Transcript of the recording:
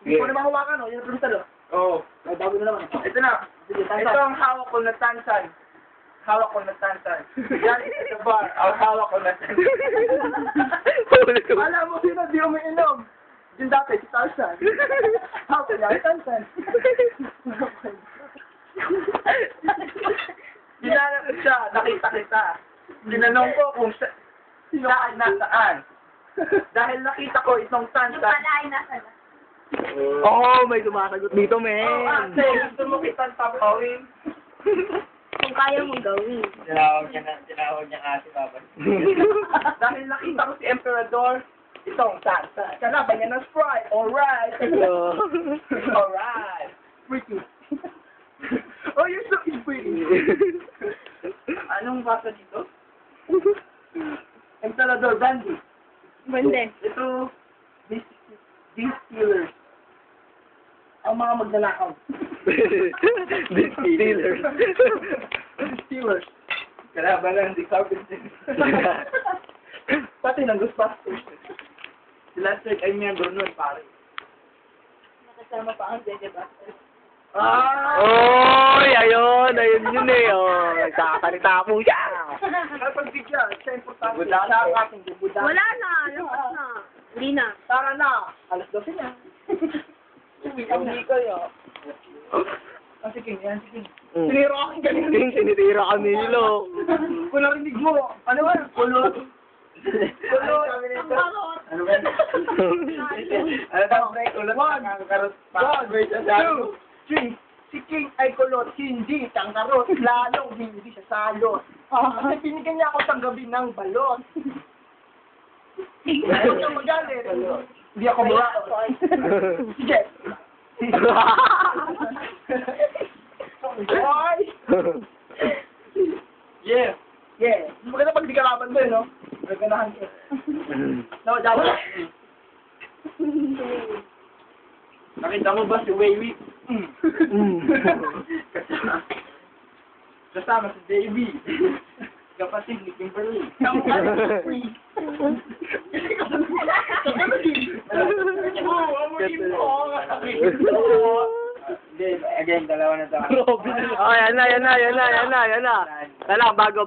Hindi ko na mahawakan, o. Yan ang kristal, o. Oo. Ay, bago na naman. Ito na. Sige, tansan. Ito ang hawak ko na tansan. Hawak ko na tansan. Yan sa bar. Ang hawak ko na tansan. Alam mo, sino di umiinom? Yung dati, si Tarzan. Hawak niya, si Tarzan. Dinanap ko siya. Nakita kita. Tinanong ko kung saan nasaan. Dahil nakita ko itong tansan. Pala ay nasa na. Oo, may sumasagot dito, Oh, men. ate, gusto mo kitang tapawin? Kung kaya mong gawin. Tinawag niya kasi papa. Dahil nakita ko si Emperador, itong tansan. Kanaban niya ng Sprite. Alright. Alright. Freaky. Oh, you're so pretty. Anong basa dito? Emperador Brandy. Bande. Ito, these stealers. Ang mga magnanakaw. Distillers. Stealers. Kalaban lang, di carpenters. Pati ng Ghostbusters. Sila Sir ay miyembro nun, pare. Nakasama pa ang Dede Busters. Ah! Oy, ayun yun eh. Oh, nagkakasalita po siya. Kapag bigla, siya importante. Budala. Siya ang aking budala. Wala na. Lakas na. Hindi na. Tara na! Alas 12 na. Hindi kayo. Ah, sige, yan, sige. Sinira aking kanina. Sinitira kami nilo. Kung narinig mo, ano ba? Kulot. Kulot. Ano ba? Ano daw, pre? Kulot. One, two, three. Si King ay kulot, hindi tangkarot, lalong hindi siya salot. Kasi pinigyan niya ako tanggabin ng balot. Ayaw niya magalit. Hindi ako mura. Sige. Boy! Yeah. Yeah. Maganda pag di kalaban mo, no? Maganahan ka. No, dapat. Nakita mo ba si Wavy? Kasama si Davey. Kapatid ni Kimberly. Free. Again, dalawa na tayo. Oh, yan na. Tala, bago.